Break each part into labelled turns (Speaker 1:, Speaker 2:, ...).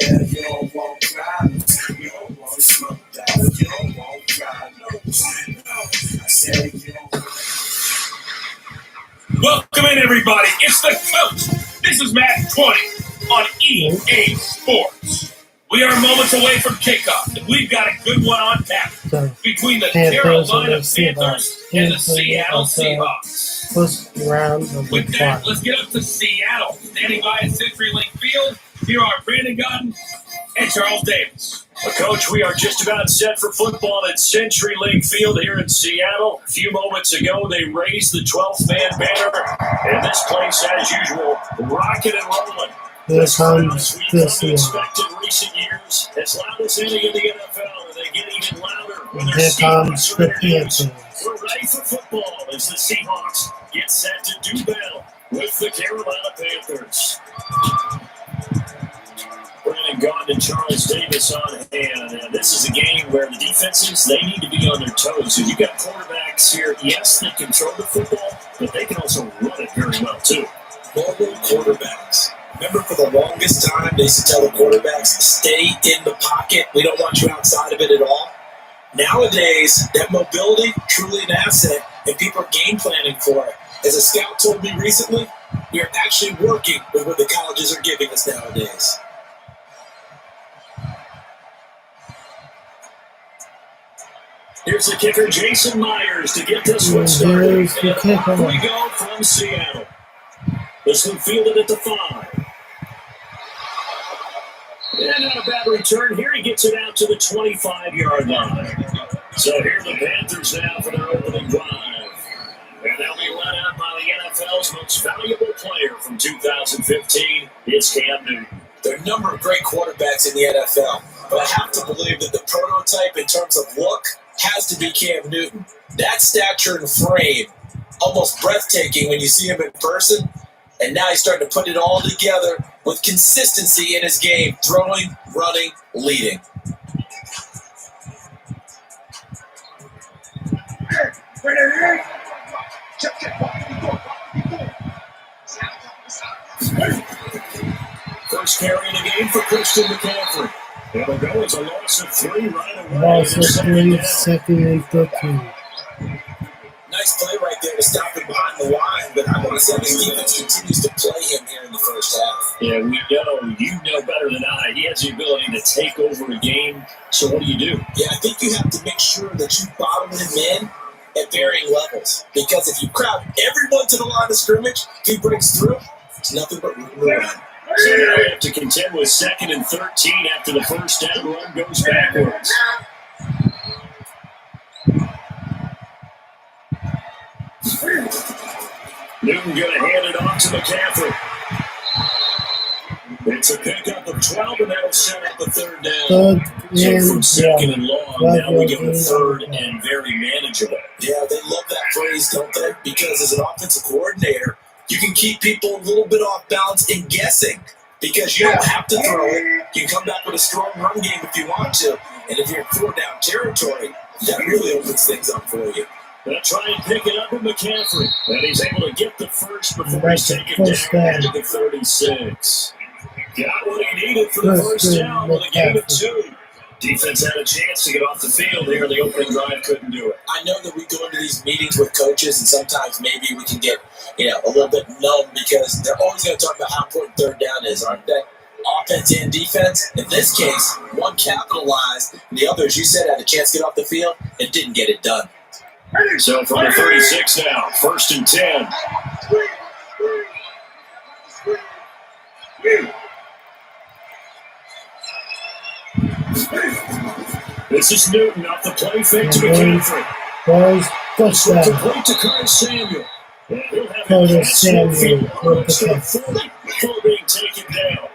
Speaker 1: Welcome in, everybody. It's the coach. This is Matt 20 on EA Sports. We are moments away from kickoff, and we've got a good one on tap between the Carolina Panthers and the Seattle Seahawks. With that, let's get up to Seattle. Standing by at CenturyLink Field, here are Brandon Godden and Charles Davis. Well, Coach, we are just about set for football at CenturyLink Field here in Seattle. A few moments ago, they raised the 12th man banner, and this place, as usual, rocking and rolling.
Speaker 2: This comes this year.
Speaker 1: Expect in recent years, as loud as any in the NFL, and they get even louder when they're
Speaker 2: Here comes the Panthers.
Speaker 1: We're ready for football as the Seahawks get set to do battle with the Carolina Panthers. Brandon Godden and Charles Davis on hand. This is a game where the defenses, they need to be on their toes. So you got quarterbacks here, yes, they control the football, but they can also run it very well, too.
Speaker 3: Mobile quarterbacks. Remember, for the longest time, they used to tell the quarterbacks, stay in the pocket. We don't want you outside of it at all. Nowadays, that mobility, truly an asset, and people are game planning for it. As a scout told me recently, we are actually working with what the colleges are giving us nowadays.
Speaker 1: Here's the kicker, Jason Myers, to get this one started.
Speaker 2: Here's the kicker.
Speaker 1: And we go from Seattle. This one fielded at the 5. And not a bad return here. He gets it out to the 25-yard line. So here are the Panthers now for their opening drive. And they'll be led out by the NFL's most valuable player from 2015. It's Cam Newton.
Speaker 3: There are a number of great quarterbacks in the NFL, but I have to believe that the prototype in terms of look has to be Cam Newton. That stature and frame, almost breathtaking when you see him in person. And now he's starting to put it all together with consistency in his game, throwing, running, leading.
Speaker 1: First carry in the game for Christian McCaffrey. It'll go as a loss of 3 right away.
Speaker 2: Loss of 3, second and 13.
Speaker 3: Nice play right there to stop him behind the line, but I want to say this defense continues to play him here in the first half.
Speaker 1: Yeah, you know better than I. He has the ability to take over a game. So what do?
Speaker 3: Yeah, I think you have to make sure that you bottle him in at varying levels. Because if you crowd everyone to the line of scrimmage, if he breaks through, it's nothing but room to run.
Speaker 1: So now they have to contend with 2nd and 13 after the first down run goes backwards. Newton going to hand it off to McCaffrey. It's a pickup of 12, and that'll set up the 3rd down. So from 2nd and long, now we get the 3rd and very manageable.
Speaker 3: Yeah, they love that phrase, don't they? Because as an offensive coordinator, you can keep people a little bit off balance and guessing because you don't have to throw it. You can come back with a strong run game if you want to. And if you're in 4-down territory, that really opens things up for you.
Speaker 1: They'll try and pick it up with McCaffrey. And he's able to get the first before he's taken down to the 36. Got what he needed for the first down with a game of 2. Defense had a chance to get off the field here. The opening drive couldn't do it.
Speaker 3: I know that we go into these meetings with coaches, and sometimes maybe we can get, a little bit numb because they're always going to talk about how important 3rd down is, aren't they? Offense and defense. In this case, one capitalized, and the other, as you said, had a chance to get off the field and didn't get it done.
Speaker 1: So from the 36 now, 1st and 10. This is Newton off the play fake to McCaffrey. This one's a point to Curtis Samuel. And he'll have
Speaker 2: Curtis Samuel
Speaker 1: almost to the 40 before being taken down.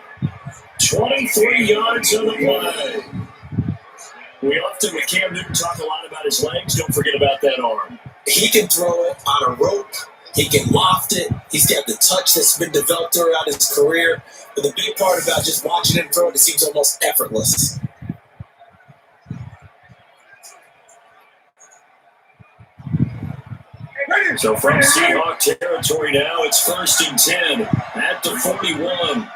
Speaker 1: 23 yards on the play. We often, with Cam Newton, talk a lot about his legs. Don't forget about that arm.
Speaker 3: He can throw it on a rope. He can loft it. He's got the touch that's been developed throughout his career. But the big part about just watching him throw it, it seems almost effortless.
Speaker 1: So from Seahawk territory now, it's 1st and 10 at the 41.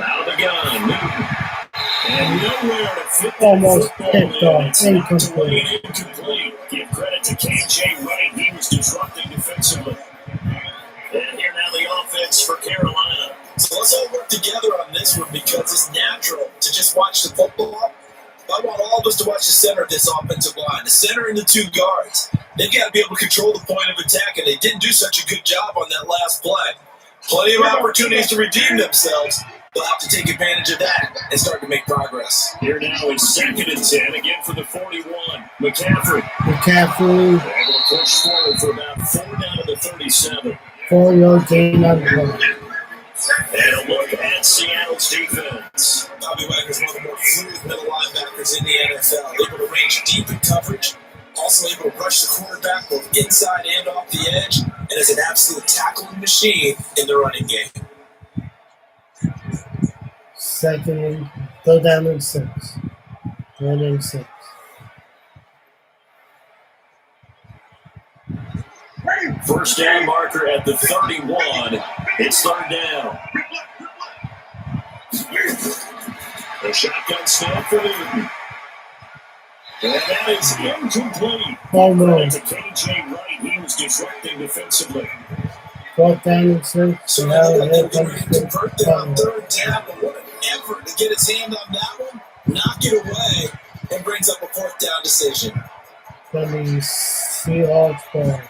Speaker 1: Out of the gun, Newton. And nowhere to fit that
Speaker 2: Almost
Speaker 1: football
Speaker 2: picked
Speaker 1: in.
Speaker 2: off.
Speaker 1: It's knocked away
Speaker 2: Incomplete.
Speaker 1: and incomplete. Give credit to KJ Wright. He was disrupting defensively. And here now the offense for Carolina.
Speaker 3: So let's all work together on this one because it's natural to just watch the football. I want all of us to watch the center of this offensive line, the center and the two guards. They've got to be able to control the point of attack, and they didn't do such a good job on that last play. Plenty of opportunities to redeem themselves. They'll have to take advantage of that and start to make progress.
Speaker 1: Here now is 2nd and 10, again for the 41. McCaffrey.
Speaker 2: McCaffrey.
Speaker 1: Able to push forward for about 4 down to the 37.
Speaker 2: 4-yard gain on the play.
Speaker 1: And a look at Seattle's defense.
Speaker 3: Bobby Wagner's one of the more fluid middle linebackers in the NFL. Able to range deep in coverage, also able to rush the quarterback both inside and off the edge, and is an absolute tackling machine in the running game.
Speaker 2: 2nd and third down and 6. 3rd and 6.
Speaker 1: First down marker at the 31. It's 3rd down. A shotgun snap for Newton. And that is incomplete.
Speaker 2: Oh no.
Speaker 1: To KJ Wright, he was disrupting defensively.
Speaker 2: 4th down and 6.
Speaker 3: So
Speaker 2: Now
Speaker 3: now
Speaker 2: here
Speaker 3: they're
Speaker 2: comes
Speaker 3: going to convert that on
Speaker 2: the
Speaker 3: 3rd down, but what an effort to get his hand on that one, knock it away, and brings up a 4th down decision.
Speaker 2: from the Seahawks ball.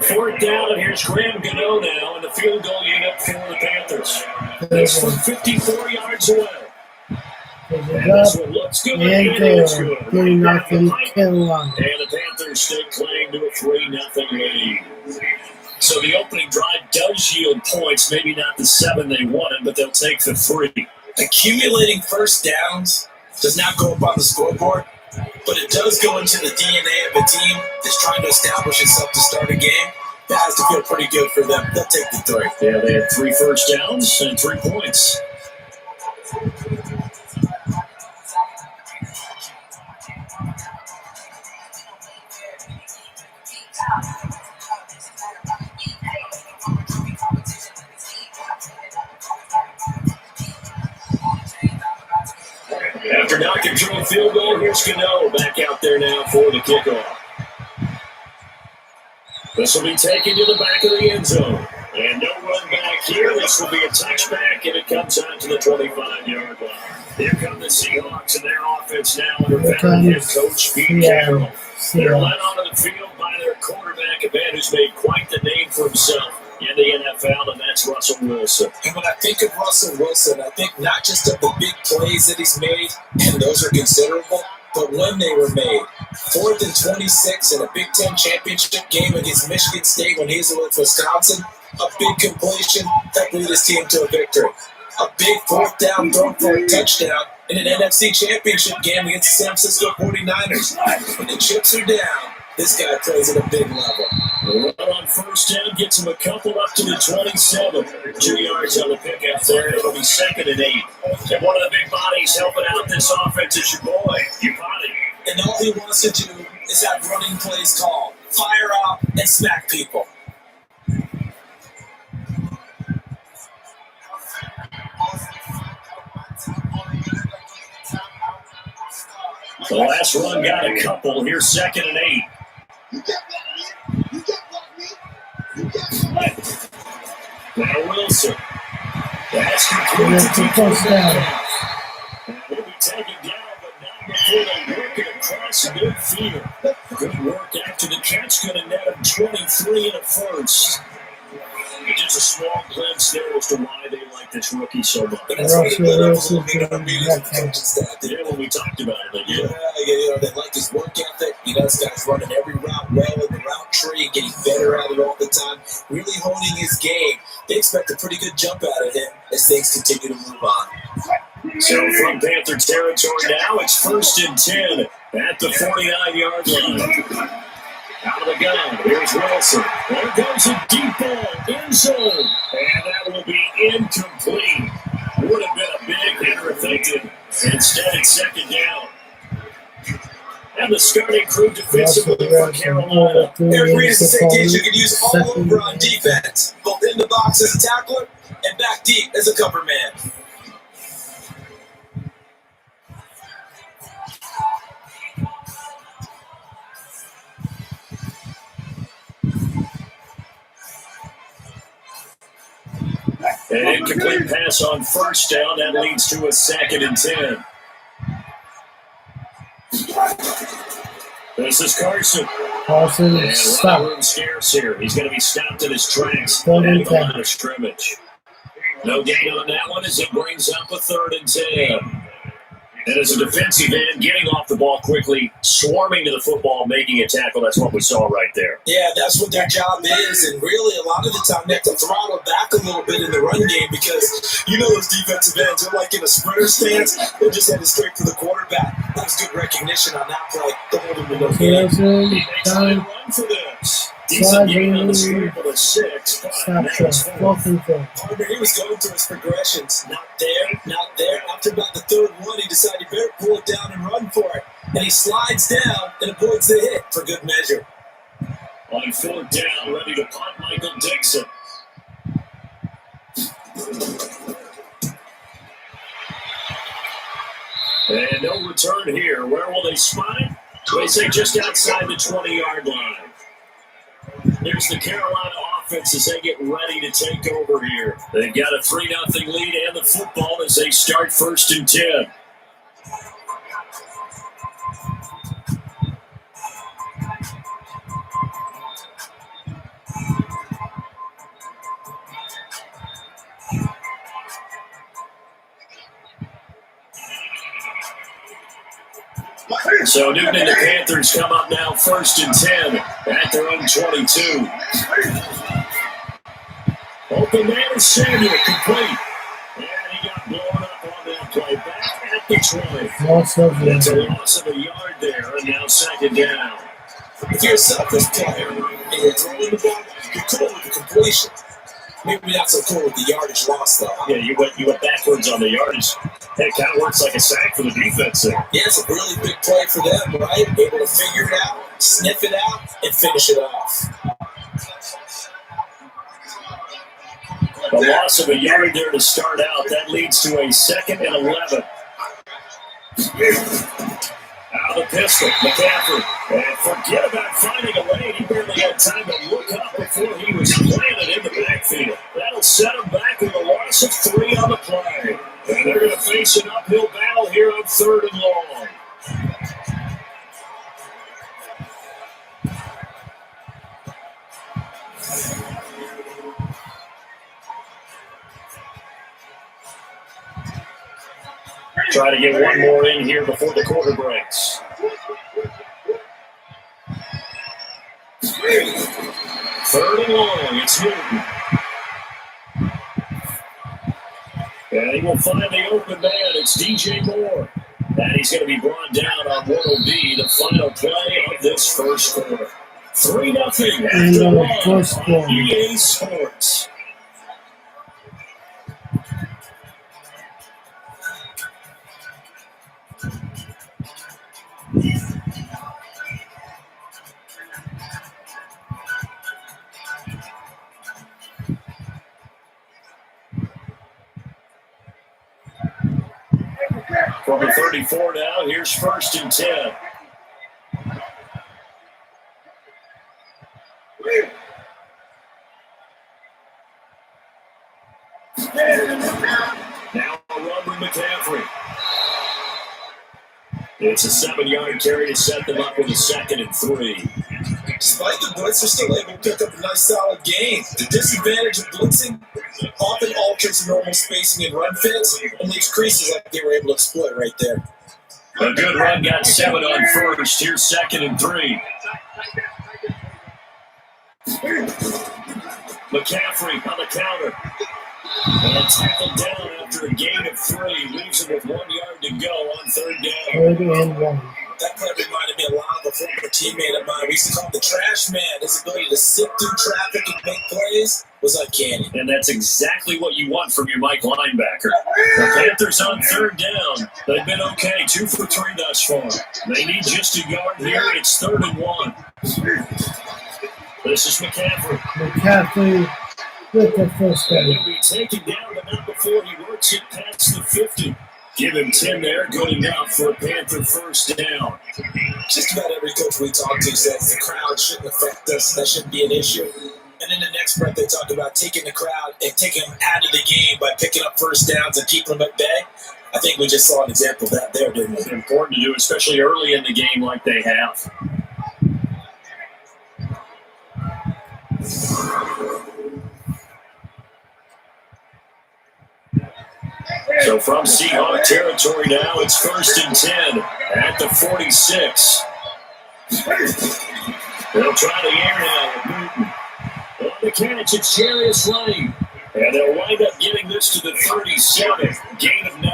Speaker 1: Fourth down, and here's Graham Gano now in the field goal unit for the Panthers. This from 54 yards away. And this one looks good.
Speaker 2: And
Speaker 1: It's
Speaker 2: good.
Speaker 1: good.
Speaker 2: 3-0 Carolina.
Speaker 1: And the Panthers stake claim to a 3-0 lead. So the opening drive does yield points, maybe not the 7 they wanted, but they'll take the 3.
Speaker 3: Accumulating first downs does not go up on the scoreboard, but it does go into the DNA of a team that's trying to establish itself to start a game. That has to feel pretty good for them. They'll take the 3.
Speaker 1: Yeah, they had 3 first downs and 3 points. After knocking through a field goal, here's Gano back out there now for the kickoff. This will be taken to the back of the end zone. And no run back here. This will be a touchback, and it comes out to the 25-yard line. Here come the Seahawks and their offense now under veteran head coach Pete Carroll. They're led onto the field by their quarterback, a man who's made quite the name for himself in the NFL, and that's Russell Wilson.
Speaker 3: And when I think of Russell Wilson, I think not just of the big plays that he's made, and those are considerable, but when they were made. 4th and 26 in a Big Ten championship game against Michigan State when he was with Wisconsin. A big completion that lead his team to a victory. A big 4th down throw for a touchdown in an NFC championship game against the San Francisco 49ers. When the chips are down, this guy plays at a big level.
Speaker 1: Run on first down, gets him a couple up to the 27. 2 yards on the pickup there. It'll be 2nd and 8. And one of the big bodies helping out this offense is your boy, your body.
Speaker 3: And all he wants to do is have running plays called. Fire out and smack people.
Speaker 1: The last run got a couple. Here's 2nd and 8. Now Wilson. That's complete to
Speaker 2: first down.
Speaker 1: Will be taken down, but not before they work it across midfield. Good work after the catch. Going to net him 23 and a first. Just a small glimpse there as to why they like this rookie so much.
Speaker 3: Yeah, when
Speaker 1: we talked about it,
Speaker 3: they like his work ethic. This guy's running every route well in the route tree, getting better at it all the time, really honing his game. They expect a pretty good jump out of him as things continue to move on.
Speaker 1: So from Panther territory now, it's 1st and 10 at the 49-yard line. Out of the gun, here's Wilson. There goes a deep ball, end zone, and that will be incomplete. Would have been a big hitter if deflected. Instead, it's second down. And the starting crew defensively for Carolina.
Speaker 3: Eric Reed is the safety you can use all over on defense, both in the box as a tackler and back deep as a cover man.
Speaker 1: An incomplete pass on first down. That leads to a 2nd and 10. This is Carson.
Speaker 2: Carson
Speaker 1: And
Speaker 2: is
Speaker 1: running
Speaker 2: stopped.
Speaker 1: room scarce here. He's going to be stopped in his tracks.
Speaker 2: 3rd and
Speaker 1: And a
Speaker 2: 10.
Speaker 1: line of scrimmage. No gain on that one as it brings up a 3rd and 10. And as a defensive end, getting off the ball quickly, swarming to the football, making a tackle. That's what we saw right there.
Speaker 3: Yeah, that's what their job is. And really, a lot of the time, they have to throttle back a little bit in the run game because you know those defensive ends are like in a sprinter stance. They're just headed straight for the quarterback. That was good recognition on that play. Don't hold him to no game.
Speaker 2: Carson,
Speaker 1: He makes a good
Speaker 2: time,
Speaker 1: run for this. Decent gain on the street for the 6. But
Speaker 2: stop
Speaker 1: that
Speaker 2: shot.
Speaker 1: was 4.
Speaker 2: 4th and 4.
Speaker 3: Partner, he was going through his progressions. Not there, not there. After about the 3rd one, he decided he better pull it down and run for it. And he slides down and avoids the hit for good measure.
Speaker 1: On 4th down, ready to punt Michael Dixon. And no return here. Where will they spot it? They say just outside the 20-yard line. Here's the Carolina offense as they get ready to take over here. They've got a 3-0 lead and the football as they start 1st and 10. So Newton and the Panthers come up now 1st and 10 at their own 22. Open man is Samuel, complete. And he got blown up on that play. Back at the 20.
Speaker 2: Loss of
Speaker 1: That's a
Speaker 2: yard.
Speaker 1: loss of a yard there, and now 2nd down.
Speaker 3: If you're a selfish player and you're throwing the ball, you're cool with the completion. Maybe not so cool with the yardage loss, though.
Speaker 1: Yeah, you went backwards on the yardage. Hey, it kind of works like a sack for the defense there.
Speaker 3: Yeah, it's a really big play for them, right? Able to figure it out, sniff it out, and finish it off.
Speaker 1: The loss of a yard there to start out. That leads to a 2nd and 11. Out of the pistol, McCaffrey. And forget about finding a lane. He barely had time to look up before he was planted in the backfield. That'll set him back with a loss of 3 on the play. And they're going to face an uphill battle here on 3rd and long. Try to get one more in here before the quarter breaks. 3rd and long, it's Newton. And he will find the open man. It's DJ Moore. And he's going to be brought down on what will be the final play of this first quarter. 3-0 after one
Speaker 2: first
Speaker 1: on
Speaker 2: quarter.
Speaker 1: EA Sports. From the 34 now, here's 1st and 10. Now a run with McCaffrey. It's a 7-yard carry to set them up with a 2nd and 3.
Speaker 3: Despite the blitz, they're still able to pick up a nice solid gain. The disadvantage of blitzing often alters normal spacing and run fits and leaves creases like they were able to exploit right there.
Speaker 1: A good run, got 7 on first. Here's 2nd and 3. McCaffrey on the counter. And tackled down after a gain of 3. Leaves him with 1 yard to go on 3rd down.
Speaker 2: 3rd and 1.
Speaker 3: That play reminded me a lot of a former teammate of mine. We used to call him the trash man. His ability to sift through traffic and make plays was uncanny.
Speaker 1: And that's exactly what you want from your Mike linebacker. The Panthers on third down. They've been okay, 2 for 3 thus far. They need just a yard here. It's 3rd and 1. This is McCaffrey.
Speaker 2: McCaffrey with the first
Speaker 1: And
Speaker 2: down.
Speaker 1: he'll be taken down, but not before he works it past the 50. Give him 10 there, good enough for a Panther first down.
Speaker 3: Just about every coach we talk to says the crowd shouldn't affect us. That shouldn't be an issue. And in the next breath, they talk about taking the crowd and taking them out of the game by picking up first downs and keeping them at bay. I think we just saw an example of that there, didn't we?
Speaker 1: It's important to do, especially early in the game like they have. So from Seahawk territory now, it's 1st and 10 at the 46. They'll try the air now with Newton. On the catch, it's Jarius Lane. And they'll wind up getting this to the 37. Gain of 9.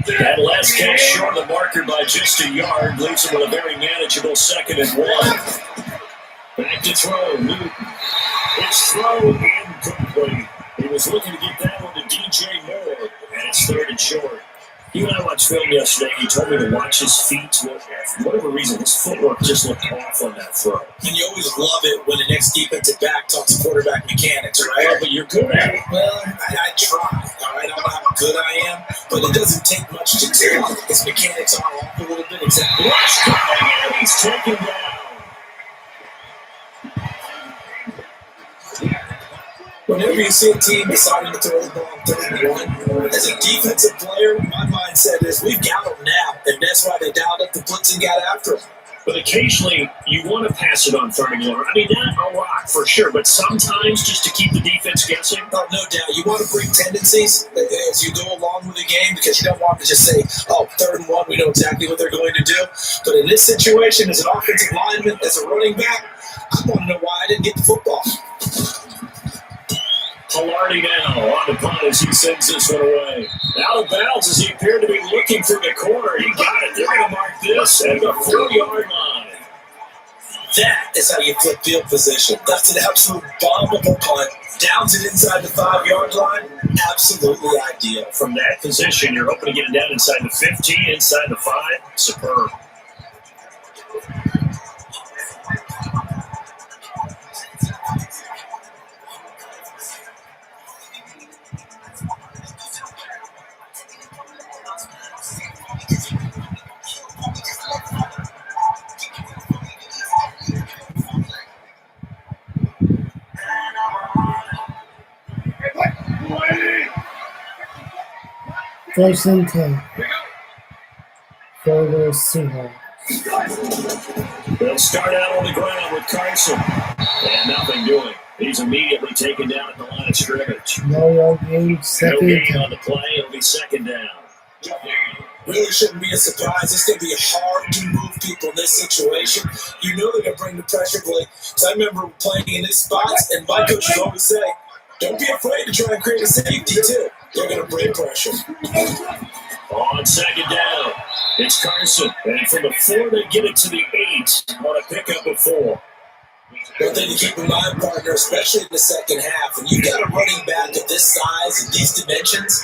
Speaker 1: That last catch short of the marker by just a yard leaves him with a very manageable 2nd and 1. Back to throw, Newton. His throw incomplete. He was looking to get that one to DJ Moore, and it's 3rd and short. You and I watched film yesterday. He told me to watch his feet. For whatever reason, his footwork just looked off on that throw.
Speaker 3: And you always love it when the next defensive back talks quarterback mechanics, right?
Speaker 1: Well, but you're good at it.
Speaker 3: Well, I try. All right, I don't know how good I am, but it doesn't take much to do. His mechanics are off a little bit. Exactly.
Speaker 1: Rush coming, and he's taken down.
Speaker 3: Whenever you see a team deciding to throw the ball on 3rd and 1, as a defensive player, my mindset is we've got them now, and that's why they dialed up the blitz and got after them.
Speaker 1: But occasionally, you want to pass it on 3rd and 1. I mean, not a lot for sure, but sometimes just to keep the defense guessing.
Speaker 3: Oh, no doubt. You want to bring tendencies as you go along with the game because you don't want to just say, oh, 3rd and 1, we know exactly what they're going to do. But in this situation, as an offensive lineman, as a running back, I want to know why I didn't get the football.
Speaker 1: Pilardi now on the punt as he sends this one away. Out of bounds as he appeared to be looking for the corner. He got it. They're going to mark this at the 4-yard line.
Speaker 3: That is how you flip field position. That's an absolute bombable punt. Downs it inside the 5-yard line. Absolutely ideal.
Speaker 1: From that position, you're hoping to get it down inside the 15, inside the 5. Superb.
Speaker 2: First and 10 for the Seahawks.
Speaker 1: They'll start out on the ground with Carson. And nothing doing. He's immediately taken down at the line of scrimmage.
Speaker 2: No yard gain,
Speaker 1: No
Speaker 2: 2nd
Speaker 1: gain
Speaker 2: and 10.
Speaker 1: on the play. It'll be 2nd down.
Speaker 3: Really shouldn't be a surprise. It's going to be hard to move people in this situation. You know they're going to bring the pressure play. So I remember playing in these spots, and my coach would always say, don't be afraid to try and create a safety, too. They're going to bring pressure.
Speaker 1: On 2nd down, it's Carson. And from the 4, they get it to the 8 on a pickup of 4.
Speaker 3: One thing to keep in mind, partner, especially in the second half, when you got a running back of this size and these dimensions,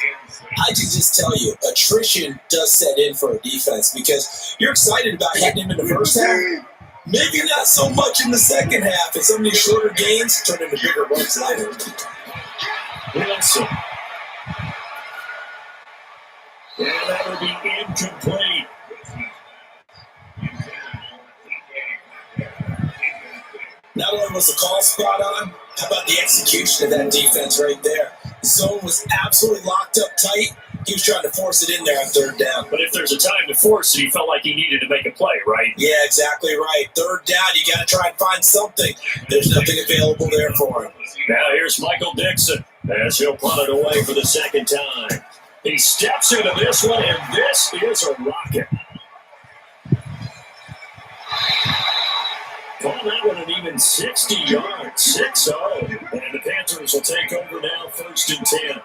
Speaker 3: I can just tell you, attrition does set in for a defense because you're excited about hitting him in the first half. Maybe not so much in the second half, and some of these shorter gains turn into bigger runs later.
Speaker 1: Wilson. And that will be incomplete.
Speaker 3: Not only was the call spot on, how about the execution of that defense right there? The zone was absolutely locked up tight. He was trying to force it in there on 3rd down.
Speaker 1: But if there's a time to force it, he felt like he needed to make a play, right?
Speaker 3: Yeah, exactly right. 3rd down, you got to try and find something. There's nothing available there for him.
Speaker 1: Now here's Michael Dixon as he'll punt it away for the 2nd time. He steps into this one, and this is a rocket. Call that one an even 60 yards, 6-0. Panthers will take over now, 1st and 10.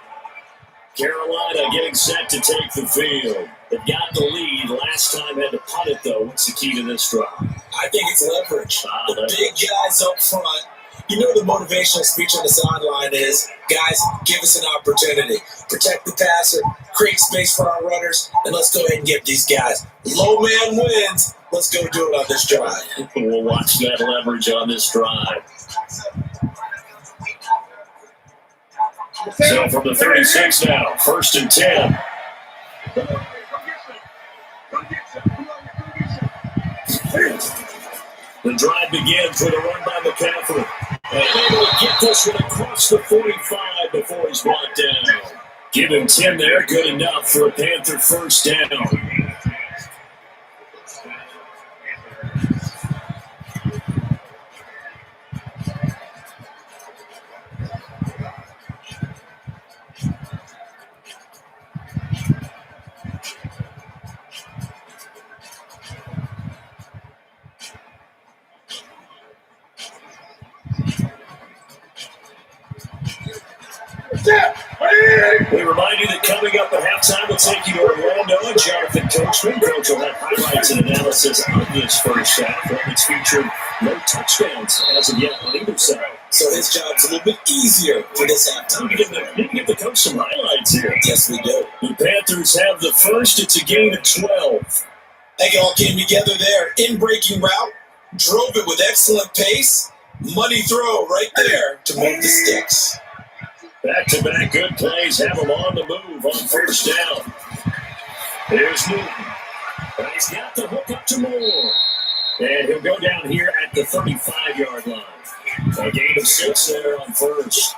Speaker 1: Carolina getting set to take the field. They've got the lead. Last time had to punt it, though. What's the key to this drive?
Speaker 3: I think it's leverage. The big guys up front. You know the motivational speech on the sideline is, guys, give us an opportunity. Protect the passer, create space for our runners, and let's go ahead and get these guys. Low man wins. Let's go do it on this drive.
Speaker 1: We'll watch that leverage on this drive. So from the 36 now, 1st and 10. The drive begins with a run by McCaffrey. And able to get this one across the 45 before he's brought down. Give him 10 there, good enough for a Panther 1st down. We remind you that coming up at halftime, we'll take you to Orlando and Jonathan Coachman. Coach will have highlights and analysis of this first half. It's featured no touchdowns as of yet on either side.
Speaker 3: So his job's a little bit easier for this halftime.
Speaker 1: We can give the coach some highlights here.
Speaker 3: Yes, we do.
Speaker 1: The Panthers have the first. It's a gain of 12.
Speaker 3: They all came together there. In-breaking route. Drove it with excellent pace. Money throw right there to move the sticks.
Speaker 1: Back-to-back good plays have him on the move on 1st down. There's Newton. But he's got the hook up to Moore. And he'll go down here at the 35-yard line. A gain of 6 there on 1st.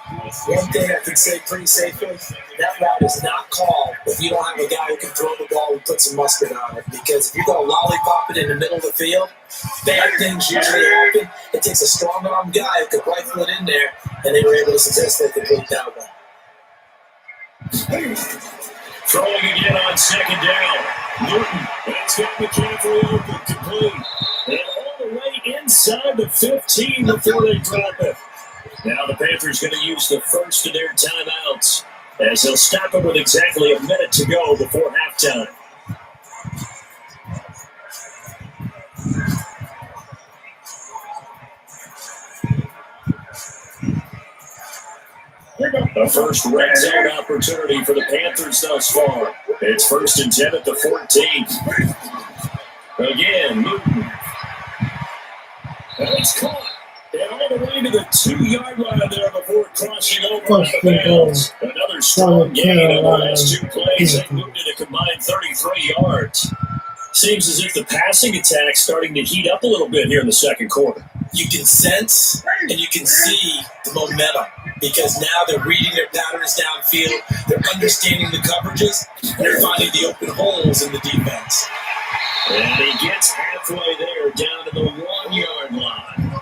Speaker 3: One thing I can say pretty safely, that route is not called if you don't have a guy who can throw the ball and put some mustard on it. Because if you're going to lollipop it in the middle of the field, bad things usually happen. It takes a strong-arm guy who can rifle it in there, and they were able to successfully complete that one.
Speaker 1: Throwing again on 2nd down. Newton has got McCaffrey open, complete. And all the way inside the 15 before they drop it. Now the Panthers going to use the first of their timeouts as they'll stop it with exactly a minute to go before halftime. A first red zone opportunity for the Panthers thus far. It's 1st and 10 at the 14. Again, Newton. And it's caught. And all the way to the 2-yard line there before crossing over on the bounds. Another strong gain on the last 2 plays. They moved it a combined 33 yards. Seems as if the passing attack's starting to heat up a little bit here in the second quarter.
Speaker 3: You can sense and you can see the momentum because now they're reading their patterns downfield, they're understanding the coverages, and they're finding the open holes in the defense.
Speaker 1: And he gets halfway there down to the 1-yard line.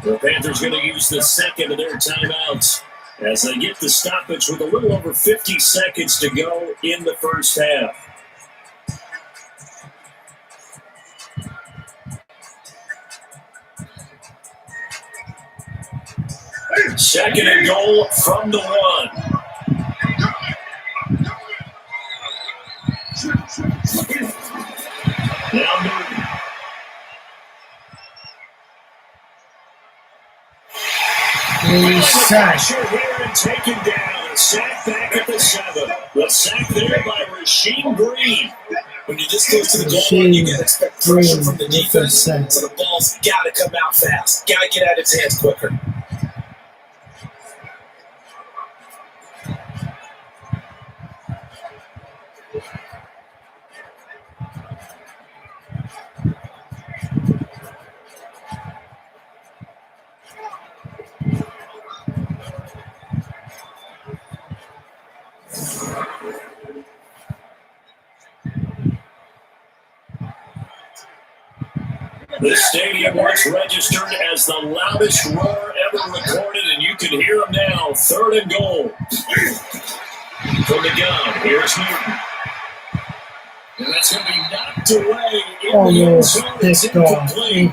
Speaker 1: The Panthers going to use the second of their timeouts as they get the stoppage with a little over 50 seconds to go in the first half. Second and goal from the 1. Now Newton. Pressure here and taken down. Sack back at the 7. The sack there by Rasheem Green.
Speaker 3: When you're this close to the goal line, you got to expect pressure from the defense. So the ball's got to come out fast. Got to get out of its hands quicker.
Speaker 1: This stadium was registered as the loudest roar ever recorded, and you can hear them now. 3rd and goal. From the gun, here's Newton. And that's going to be knocked away in the end zone. It's incomplete.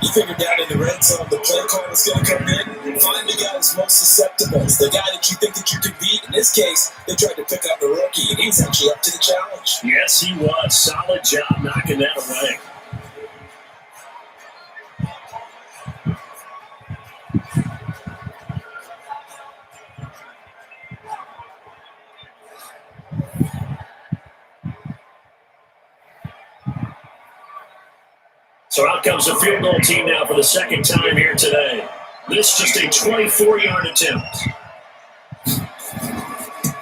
Speaker 3: You You figure down in the red zone, the play call is going to come in. Find the guy who's most susceptible. It's the guy that you think that you could beat. In this case, they tried to pick up the rookie, and he's actually up to the challenge.
Speaker 1: Yes, he was. Solid job knocking that away. So out comes the field goal team now for the second time here today. This just a 24-yard attempt.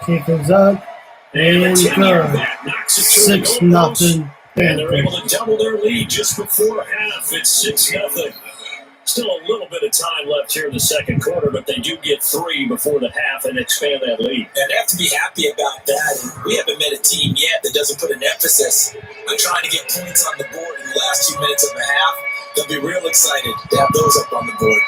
Speaker 2: Kick is up.
Speaker 1: And the
Speaker 2: And
Speaker 1: 10-yard
Speaker 2: good.
Speaker 1: back knocks it to
Speaker 2: 6-0.
Speaker 1: And they're able to double their lead just before half. It's 6-0. Still a little bit of time left here in the second quarter, but they do get 3 before the half and expand that lead.
Speaker 3: And they have to be happy about that. And we haven't met a team yet that doesn't put an emphasis on trying to get points on the board in the last 2 minutes of the half. They'll be real excited to have those up on the board.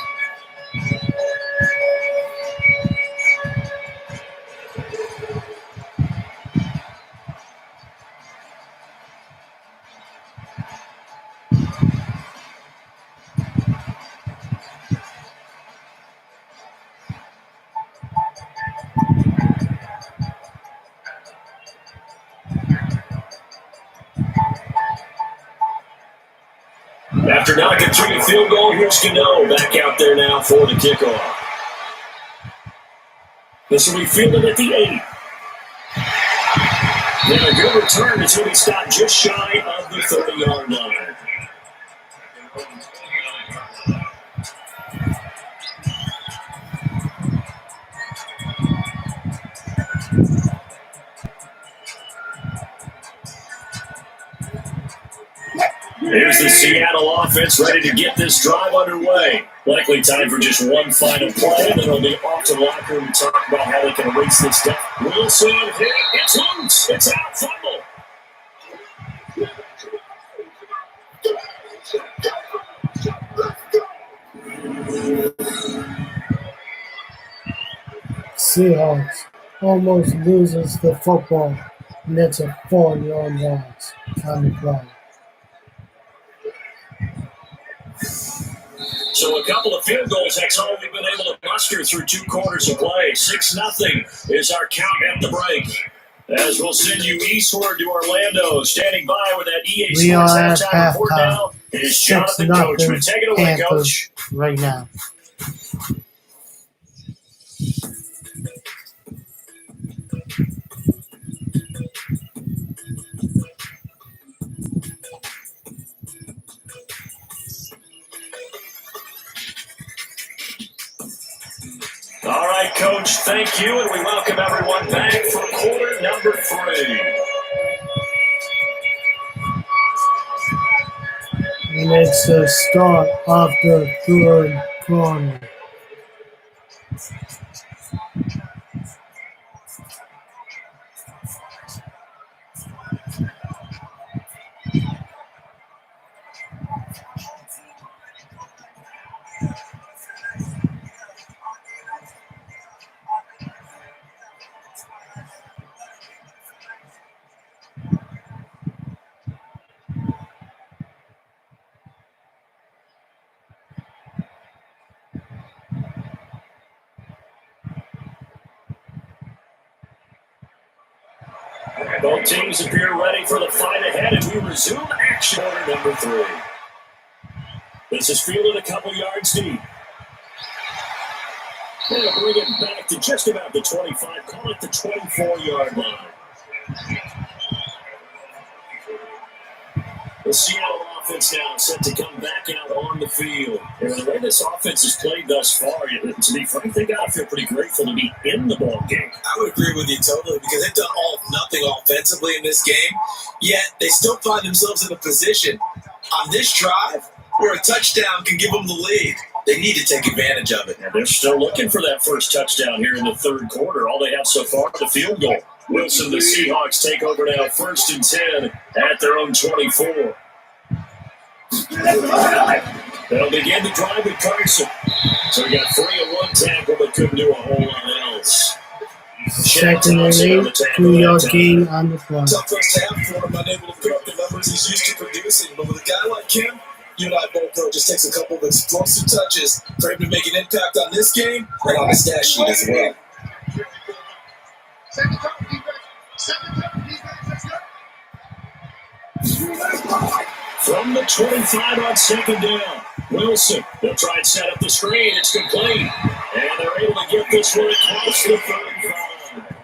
Speaker 1: After knocking through the field goal, here's Gano back out there now for the kickoff. This will be fielded at the 8. And a good return is when he stopped just shy of the 30-yard line. Here's the Seattle offense ready to get this drive underway. Likely time for just one final play, and then they'll be off to the locker room to talk about how they can erase this stuff. Wilson hit. It's loose. It's out. Fumble.
Speaker 2: Seahawks almost loses the football, and it's a 4-yard loss on the play.
Speaker 1: So a couple of field goals, that's all we've been able to muster through 2 quarters of play. 6-0 is our count at the break. As we'll send you eastward to Orlando. Standing by with that EA
Speaker 2: We
Speaker 1: Sports
Speaker 2: are at
Speaker 1: halftime report
Speaker 2: halftime.
Speaker 1: now is Jonathan Coachman. Take it away,
Speaker 2: Panthers
Speaker 1: Coach.
Speaker 2: right now.
Speaker 1: All right, Coach, thank you, and we welcome everyone back for quarter number 3.
Speaker 2: And it's the start of the third quarter.
Speaker 1: Both teams appear ready for the fight ahead, and we resume action order number 3. This is fielded a couple yards deep. They'll bring it back to just about the 25, call it the 24-yard line. The Seattle offense now set to come back out on the field. And the way this offense has played thus far, to be frank, they got to feel pretty grateful to be in the ball game.
Speaker 3: I would agree with you totally because they've done all of nothing offensively in this game, yet they still find themselves in a position on this drive where a touchdown can give them the lead. They need to take advantage of it.
Speaker 1: And they're still looking for that first touchdown here in the third quarter. All they have so far is the field goal. Wilson, the Seahawks take over now 1st and 10 at their own 24. They'll begin the drive with Carson. So we got 3 and 1 tackle, but couldn't do a whole lot else.
Speaker 2: Second and 8, 2-yard gain on the play.
Speaker 3: Tough first half for him, unable to put up the numbers he's used to producing. But with a guy like him, You and I both know it just takes a couple of explosive touches for him to make an impact on this game and on the stat sheet as well.
Speaker 1: From the 25 on second down, Wilson, they'll try and set up the screen. It's complete. And they're able to get this one across the 35.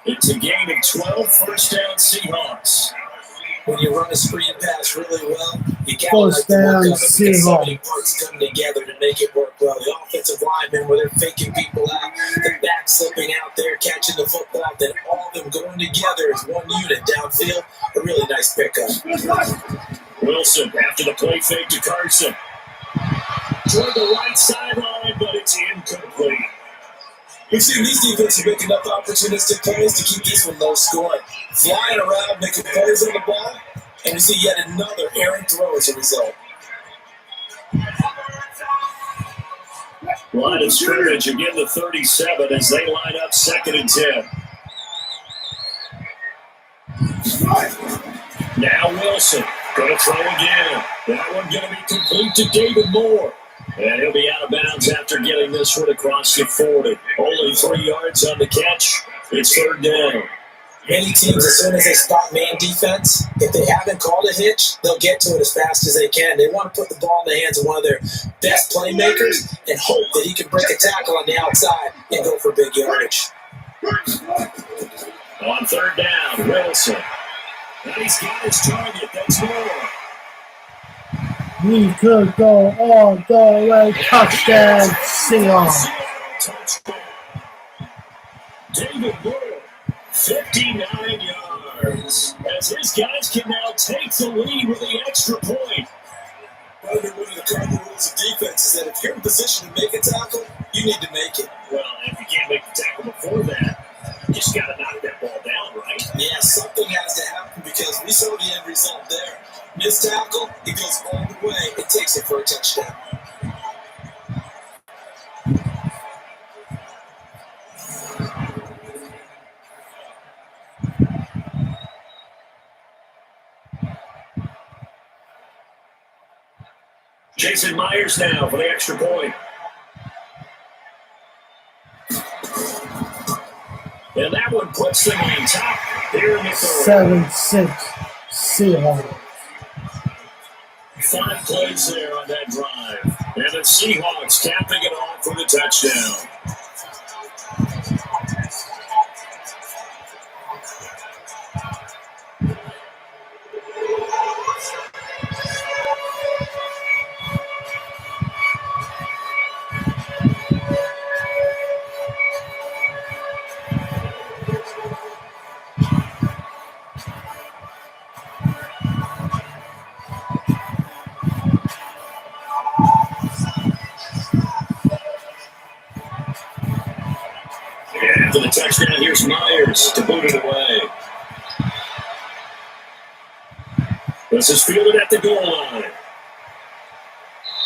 Speaker 1: It's a gain of 12, first down Seahawks.
Speaker 3: When you run a screen pass really well, you got
Speaker 2: First
Speaker 3: to like the
Speaker 2: down
Speaker 3: work of it because so many
Speaker 2: Seahawks.
Speaker 3: parts come together to make it work well. The offensive linemen, where they're faking people out, the back slipping out there, catching the football, then all of them going together as one unit downfield. A really nice pickup.
Speaker 1: Wilson after the play fake to Carson. Toward the right sideline, but it's incomplete.
Speaker 3: We've seen these defenses make enough opportunistic plays to keep this one low scoring. Flying around, making plays on the ball, and we see yet another errant throw as a result.
Speaker 1: Line of scrimmage again the 37 as they line up 2nd and 10. Now Wilson going to throw again. That one going to be complete to David Moore. And he'll be out of bounds after getting this one across the 40. Only 3 yards on the catch. It's 3rd down.
Speaker 3: Many teams, as soon as they stop man defense, if they haven't called a hitch, they'll get to it as fast as they can. They want to put the ball in the hands of one of their best playmakers and hope that he can break a tackle on the outside and go for big yardage.
Speaker 1: On 3rd down, Wilson. And he's got his target. That's Moore.
Speaker 2: We could go all the way. Touchdown, Seahawks.
Speaker 1: Touchdown. David Moore, 59 yards. As his guys can now take the lead with the extra point.
Speaker 3: One of the cardinal rules of defense is that if you're in position to make a tackle, you need to make it.
Speaker 1: Well, if you can't make the tackle before that, you just got to knock that ball down, right?
Speaker 3: Yeah, something has to happen because we saw the end result there. Missed tackle, it goes all the way. It takes it for a touchdown.
Speaker 1: Jason Myers now for the extra point. And that one puts them on top here in the 3rd.
Speaker 2: 7-6 Seahawks.
Speaker 1: 5 plays there on that drive. And the Seahawks capping it off with a touchdown. For the touchdown, here's Myers to boot it away. This is fielded at the goal line.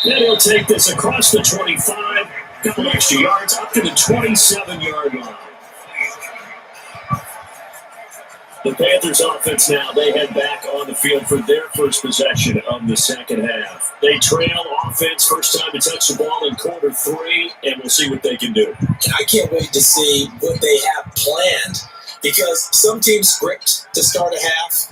Speaker 1: Then he'll take this across the 25, couple extra yards, up to the 27-yard line. The Panthers offense now, they head back on the field for their first possession of the second half. They trail offense, first time to touch the ball in quarter 3, and we'll see what they can do.
Speaker 3: And I can't wait to see what they have planned because some teams script to start a half.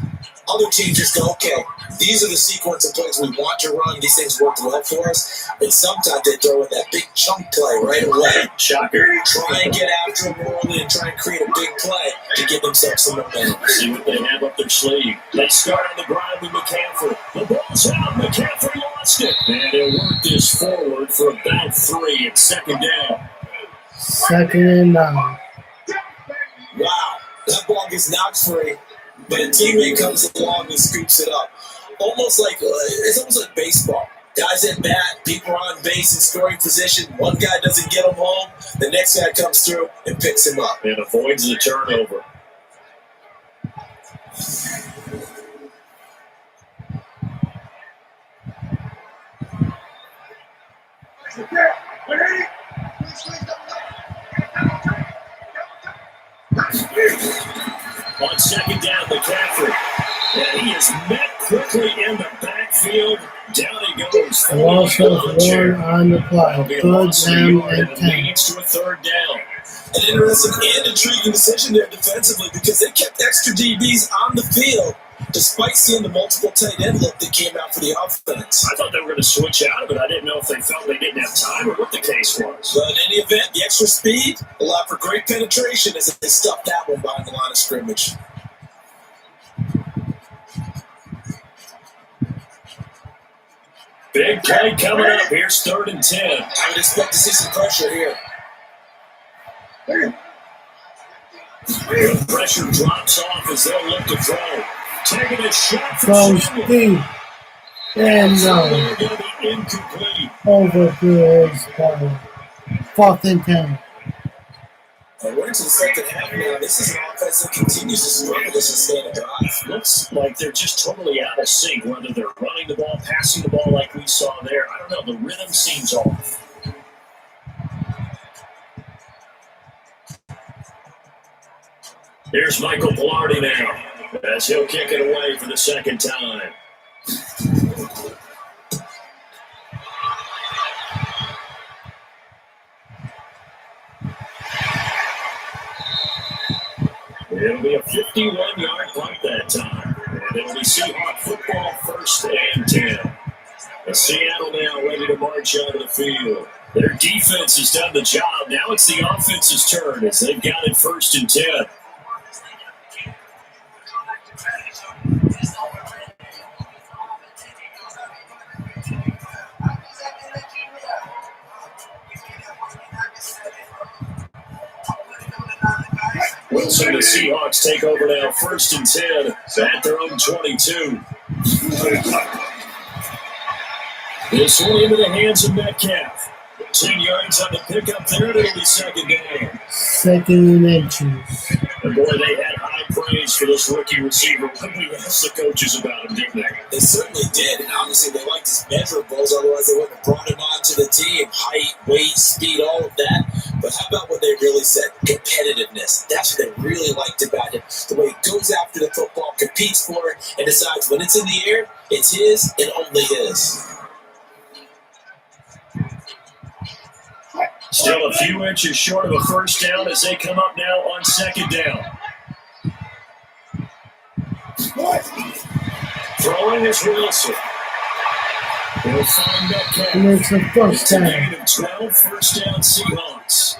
Speaker 3: Other teams just go, okay, these are the sequence of plays we want to run. These things work well for us. And sometimes they throw in that big chunk play right away.
Speaker 1: Shocker.
Speaker 3: Try and get after them early and try and create a big play to give themselves some momentum.
Speaker 1: See what they have up their sleeve. Let's start on the grind with McCaffrey. The ball's out. McCaffrey lost it. And he'll work this forward for about 3. It's 2nd down.
Speaker 2: 2nd and 9.
Speaker 3: Wow, that ball gets knocked free, but a teammate comes along and scoops it up. It's almost like baseball. Guys at bat, people are on base in scoring position. One guy doesn't get him home. The next guy comes through and picks him up.
Speaker 1: And avoids the turnover. On 2nd down, McCaffrey. And he is met quickly in the backfield. Down he goes
Speaker 2: Loss of 1 on the clock. Third down and 10.
Speaker 1: Leads to a third down.
Speaker 3: An interesting and intriguing decision there defensively because they kept extra DBs on the field despite seeing the multiple tight end look that came out for the offense.
Speaker 1: I thought they were going to switch out of it. I didn't know if they felt they didn't have time or what the case was.
Speaker 3: But in any event, the extra speed allowed for great penetration as they stuffed that one behind the line of scrimmage.
Speaker 1: Big play coming up. Here's 3rd and 10.
Speaker 3: I would expect to see some pressure here.
Speaker 1: The pressure drops off as they'll look to throw. Taking a shot for
Speaker 2: Goes
Speaker 1: Samuel.
Speaker 2: deep. And
Speaker 1: They're going to be incomplete.
Speaker 2: over to his ball. 4th and 10.
Speaker 3: We're into the second half now. This is an offense that continues to struggle to sustain a drive.
Speaker 1: Looks like they're just totally out of sync, whether they're running the ball, passing the ball like we saw there. I don't know. The rhythm seems off. Here's Michael Pilardi now, as he'll kick it away for the second time. It'll be a 51-yard punt that time. And it'll be Seahawk football 1st and 10. Seattle now ready to march out of the field. Their defense has done the job. Now it's the offense's turn as they've got it 1st and 10. Wilson, the Seahawks take over now, 1st and 10 at their own 22. This one into the hands of Metcalf. 10 yards on the pickup there, and it'll be 2nd down.
Speaker 2: 2nd and inches.
Speaker 1: And boy, they had high praise for this rookie receiver when we asked the coaches about him, didn't they?
Speaker 3: They certainly did, and obviously they liked his measurables, otherwise they wouldn't have brought him onto the team. Height, weight, speed, all of that. But how about what they really said? Competitiveness. That's what they really liked about him. The way he goes after the football, competes for it, and decides when it's in the air, it's his and only his.
Speaker 1: Still a few inches short of a 1st down as they come up now on 2nd down. Throwing is Wilson. He'll find Metcalf.
Speaker 2: And it's a 1st down.
Speaker 1: Gain of 12, 1st down Seahawks.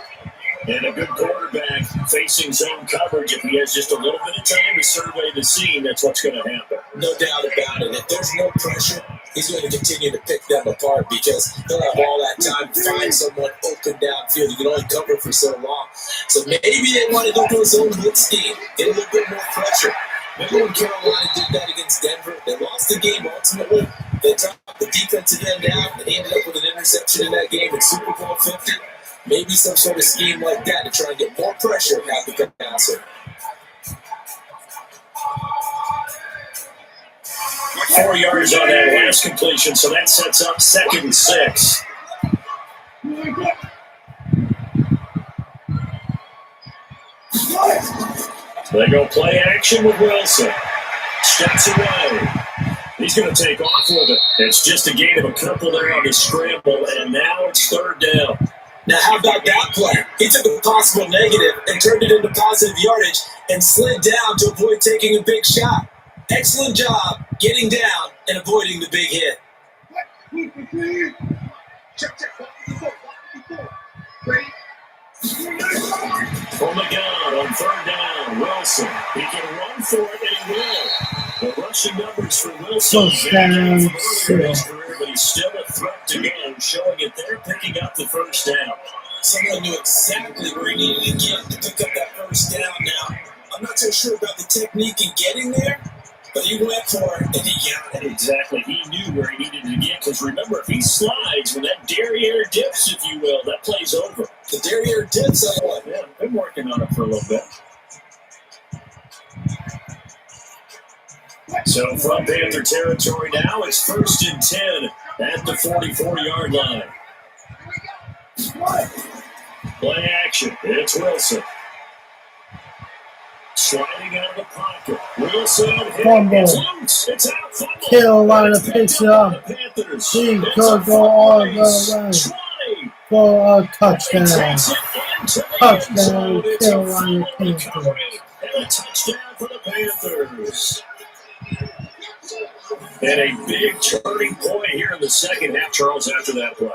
Speaker 1: And a good quarterback facing zone coverage. If he has just a little bit of time to survey the scene, that's what's going to happen.
Speaker 3: No doubt about it. If there's no pressure, he's going to continue to pick them apart because he'll have all that time to find someone open downfield. You can only cover for so long. So maybe they want to go to his own blitz scheme, get a little bit more pressure. Remember when Carolina did that against Denver? They lost the game ultimately. They dropped the defensive end out, and they ended up with an interception in that game in Super Bowl 50. Maybe some sort of scheme like that to try and get more pressure at the passer.
Speaker 1: 4 yards on that last completion, so that sets up 2nd and 6. They go play action with Wilson. Steps away. He's going to take off with it. It's just a gain of a couple there on the scramble, and now it's 3rd down.
Speaker 3: Now, how about that play? He took a possible negative and turned it into positive yardage and slid down to avoid taking a big shot. Excellent job getting down and avoiding the big hit.
Speaker 1: From the gun on 3rd down, Wilson. He can run for it, and he will. The rushing numbers for Wilson.
Speaker 2: Touchdown.
Speaker 1: But he's still a threat to go, showing it there, picking up the 1st down.
Speaker 3: Someone knew exactly where he needed to get to pick up that 1st down. Now, I'm not so sure about the technique in getting there, but he went for it, and he got it.
Speaker 1: Exactly. He knew where he needed to get, because remember, if he slides, when that derriere dips, if you will, that play's over.
Speaker 3: The derriere dips, I want.
Speaker 1: Yeah, I've been working on it for a little bit. So from Panther territory now, it's 1st and 10 at the 44-yard line. Play action. It's Wilson. Sliding out of the pocket. Wilson
Speaker 2: Fumble.
Speaker 1: it's loose. It's out. Fumble.
Speaker 2: Carolina picks it up.
Speaker 1: Panthers.
Speaker 2: He
Speaker 1: It's
Speaker 2: could
Speaker 1: a
Speaker 2: go all the
Speaker 1: race.
Speaker 2: way
Speaker 1: 20.
Speaker 2: for a
Speaker 1: He
Speaker 2: touchdown.
Speaker 1: takes it into the
Speaker 2: Touchdown,
Speaker 1: end zone. It's a
Speaker 2: Carolina
Speaker 1: fumble
Speaker 2: Panthers.
Speaker 1: recovery and a touchdown for the Panthers. And a big turning point here in the second half, Charles, after that play.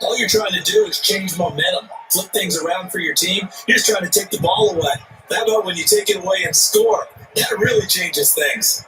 Speaker 3: All you're trying to do is change momentum, flip things around for your team. You're just trying to take the ball away. How about when you take it away and score? That really changes things.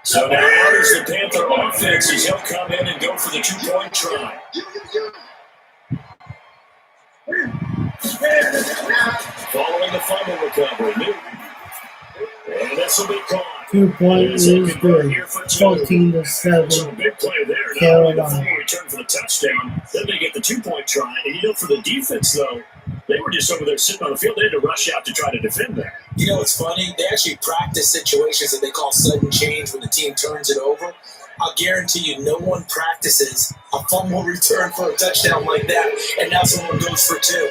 Speaker 1: So now there's the Panther offense as he'll come in and go for the two-point try. Following the fumble recovery, Newton. And this will be caught.
Speaker 2: 2-point is good. 14-7.
Speaker 1: So a big play there. Not only the
Speaker 2: Carolina.
Speaker 1: fumble return for the touchdown, then they get the two-point try. And for the defense, though, they were just over there sitting on the field. They had to rush out to try to defend that.
Speaker 3: You know what's funny? They actually practice situations that they call sudden change when the team turns it over. I'll guarantee you no one practices a fumble return for a touchdown like that, and now someone goes for two.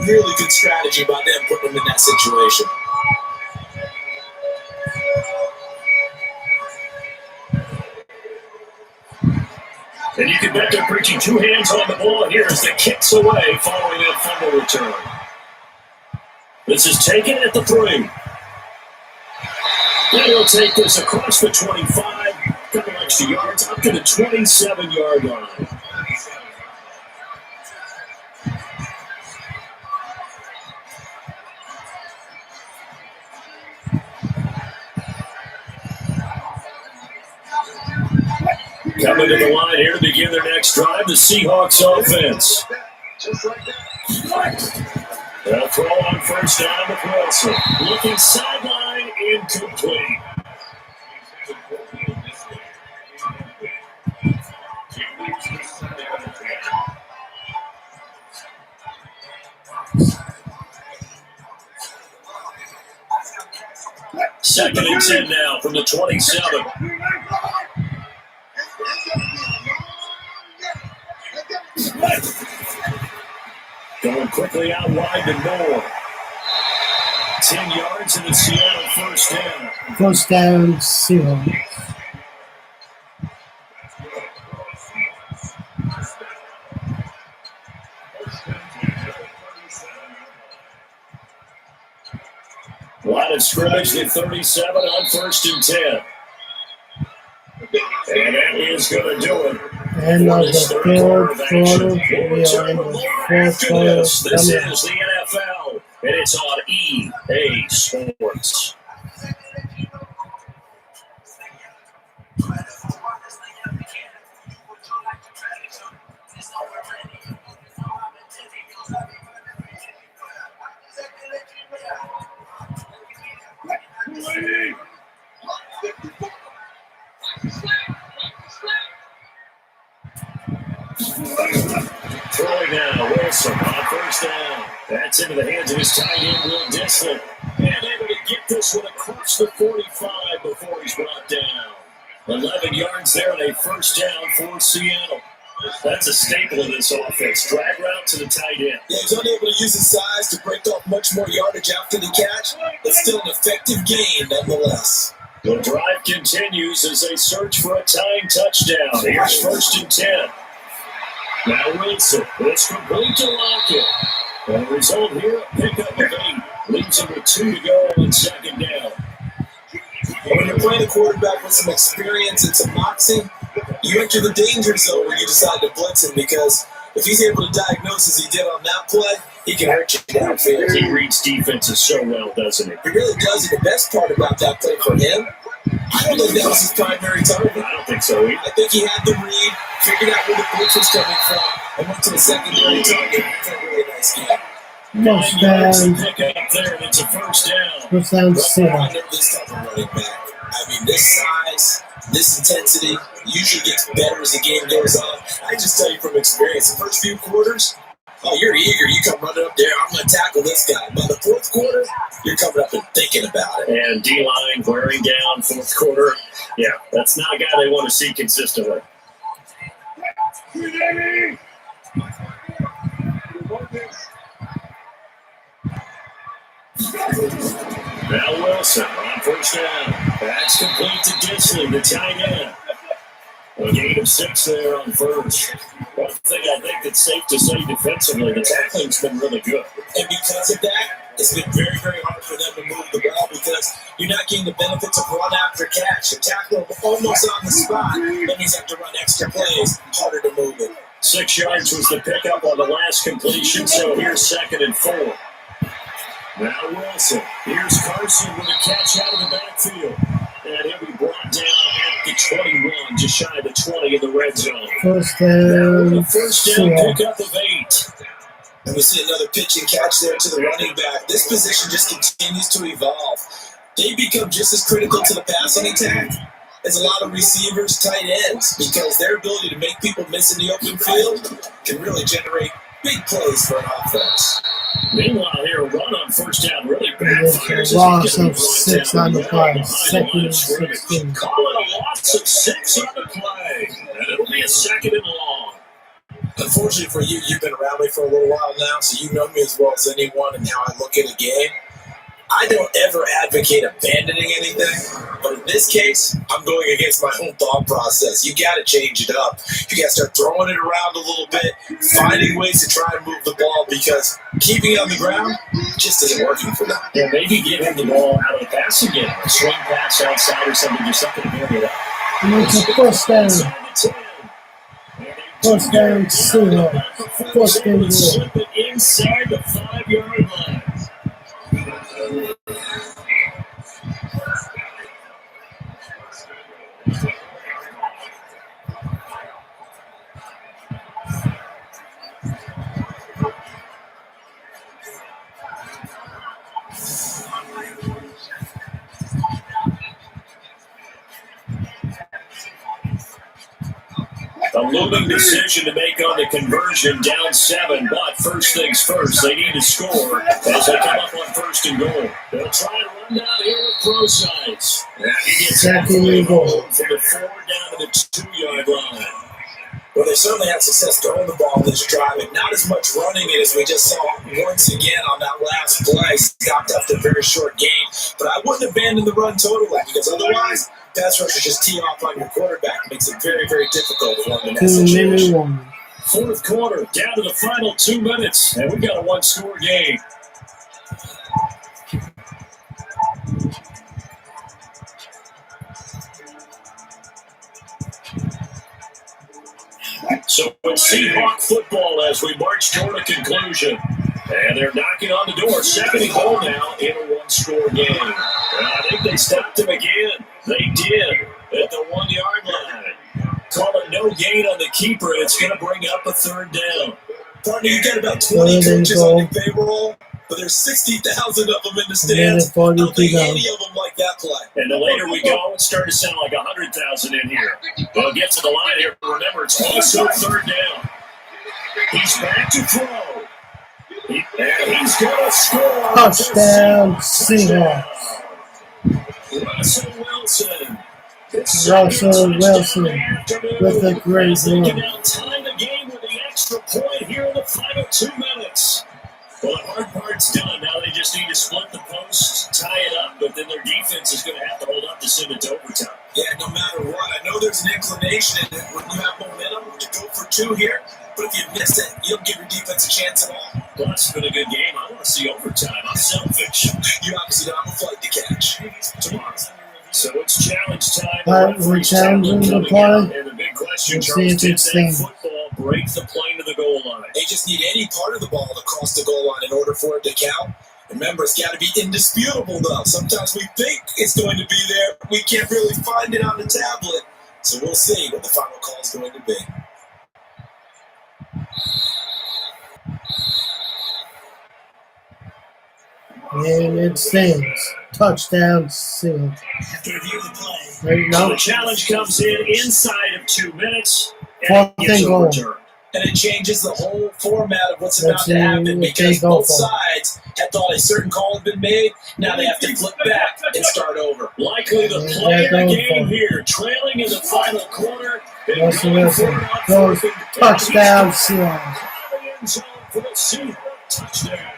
Speaker 3: Really good strategy by them putting them in that situation.
Speaker 1: And you can bet they're preaching two hands on the ball here as the kicks away following that fumble return. This is taken at the 3. Then he'll take this across the 25, couple extra yards, up to the 27-yard line. Coming to the line here to begin their next drive, the Seahawks offense. They'll throw on first down with Wilson. Looking sideline, incomplete. Second and 10 now from the 27. Going quickly out wide to Moore. 10 yards and it's Seattle first down.
Speaker 2: First down, Seahawks.
Speaker 1: Line of scrimmage to 37 on first and 10. And that is going to do it.
Speaker 2: And of the third quarter, we are in the fourth quarter.
Speaker 1: This is the NFL, and it's on EA Sports. Throwing now, Wilson on first down. That's into the hands of his tight end, Will Disley. And able to get this one across the 45 before he's brought down. 11 yards there and a first down for Seattle. That's a staple of this offense. Drag route to the tight end.
Speaker 3: Yeah, he's unable to use his size to break off much more yardage after the catch, but still an effective gain nonetheless.
Speaker 1: The drive continues as they search for a tying touchdown. Here's first and 10. Now Wilson, it's complete to Lockett. And the result here, a pickup of 8. Leaves him with 2 to go on second down.
Speaker 3: When you're playing a quarterback with some experience and some moxie, you enter the danger zone when you decide to blitz him, because if he's able to diagnose as he did on that play, he can hurt you downfield.
Speaker 1: He reads defenses so well, doesn't he?
Speaker 3: He really does, and the best part about that play for him, I don't think that was his primary target.
Speaker 1: I don't think so either.
Speaker 3: I think he had the read, figured out where the blitz was coming from, and went to the secondary target. It's a really nice game.
Speaker 2: First down.
Speaker 1: Pick up there, and it's a first down.
Speaker 2: First down,
Speaker 3: I
Speaker 2: Seahawks.
Speaker 3: know this type of running back. I mean, this size, This intensity usually gets better as the game goes on. I just tell you from experience, the first few quarters, oh, you're eager. You come running up there. I'm going to tackle this guy. By the fourth quarter, you're coming up and thinking about it.
Speaker 1: And D-line wearing down fourth quarter. Yeah, that's not a guy they want to see consistently. Now Wilson on first down. Pass complete to Disley, the tight end. A gain of 6 there on first. One thing I think that's safe to say defensively, the tackling's been really good.
Speaker 3: And because of that, it's been very, very hard for them to move the ball because you're not getting the benefits of run after catch. You tackle almost on the spot, then he's have to run extra plays, harder to move it.
Speaker 1: 6 yards was the pickup on the last completion, so here's 2nd and 4. Now Wilson. Here's Carson with a catch out of the backfield. And he'll be brought down at the 21, just shy of the 20 in the red zone.
Speaker 2: First down.
Speaker 1: First down pickup of 8.
Speaker 3: And we see another pitch and catch there to the running back. This position just continues to evolve. They become just as critical to the passing attack as a lot of receivers, tight ends, because their ability to make people miss in the open field can really generate big plays for an offense.
Speaker 1: Meanwhile, here, a run on first down really backfires.
Speaker 2: Loss of 6 on the play. 2nd and 16.
Speaker 1: Call it a loss of 6 on the play. And it'll be a 2nd and long.
Speaker 3: Unfortunately for you, you've been around me for a little while now, so you know me as well as anyone and how I look at a game. I don't ever advocate abandoning anything, but in this case, I'm going against my own thought process. You got to change it up. You got to start throwing it around a little bit, finding ways to try and move the ball because keeping it on the ground just isn't working for them.
Speaker 1: Yeah, maybe give him the ball out of the passing game, a swing pass outside or something, just something to vary it up.
Speaker 2: And it's a first down. First down, Seahawks. First and goal.
Speaker 1: Inside the 5-yard line. A looming decision to make on the conversion, down 7, but first things first, they need to score as they come up on 1st and goal. They'll try and run down here with pro sides. And he gets halfway home from the 4 down to the 2-yard line.
Speaker 3: Well, they certainly had success throwing the ball this drive, and not as much running it as we just saw once again on that last play. Stopped after a very short game. But I wouldn't abandon the run totally because otherwise, pass rushers just tee off on your quarterback. It makes it very, very difficult for him in that situation.
Speaker 1: 4th quarter, down to the final 2 minutes, and we've got a 1-score game. So it's Seahawk football as we march toward a conclusion. And they're knocking on the door. 2nd and goal now in a 1-score game. And I think they stopped him again. They did at the 1-yard line. Call it no gain on the keeper. It's going to bring up a 3rd down.
Speaker 3: Partner, you got about 20 coaches on your payroll, but there's 60,000 of them in the stands. I don't think any of them like that play.
Speaker 1: And the later we go, it's starting to sound like 100,000 in here. They'll get to the line here. Remember, it's also 3rd down. He's back to throw. And he's going to score.
Speaker 2: Touchdown, Seahawks.
Speaker 1: Russell Wilson.
Speaker 2: Russell Wilson with a great run.
Speaker 1: Time the game with the extra point here in the final 2 minutes. Well, the hard part's done. Now they just need to split the post, tie it up, but then their defense is going to have to hold up to send it to overtime.
Speaker 3: Yeah, no matter what. I know there's an inclination in it when you have momentum to go for 2 here, but if you miss it, you don't give your defense a chance at all.
Speaker 1: Well, it's been a good game. I want to see overtime. I'm selfish.
Speaker 3: You obviously don't have a flight to catch. Tomorrow.
Speaker 1: So it's challenge time.
Speaker 2: We're challenging the play.
Speaker 1: And the big question, Charles, did that football break the plane to the goal line?
Speaker 3: They just need any part of the ball to cross the goal line in order for it to count. Remember, it's got to be indisputable, though. Sometimes we think it's going to be there. We can't really find it on the tablet. So we'll see what the final call is going to be.
Speaker 2: And it stands. Touchdown, Seahawks.
Speaker 3: After review of the play,
Speaker 2: There you
Speaker 1: So
Speaker 2: go.
Speaker 1: the challenge comes in inside of 2 minutes, and
Speaker 2: Fourth
Speaker 1: it gets
Speaker 2: and goal.
Speaker 1: overturned.
Speaker 3: And it changes the whole format of what's
Speaker 2: Let's
Speaker 3: about to happen
Speaker 2: see if
Speaker 3: because
Speaker 2: they go
Speaker 3: both
Speaker 2: for it.
Speaker 3: sides had thought a certain call had been made. Now they have to flip back and start over.
Speaker 1: Likely the
Speaker 2: Yeah,
Speaker 1: play of the
Speaker 2: they're going
Speaker 1: game
Speaker 2: for it.
Speaker 1: here, trailing in the final quarter. And
Speaker 2: Russell
Speaker 1: going
Speaker 2: Wilson
Speaker 1: for it on
Speaker 2: goes
Speaker 1: 4th and 10.
Speaker 2: touchdown,
Speaker 1: He's
Speaker 2: Seahawks.
Speaker 1: got the end zone for the Seahawks touchdown.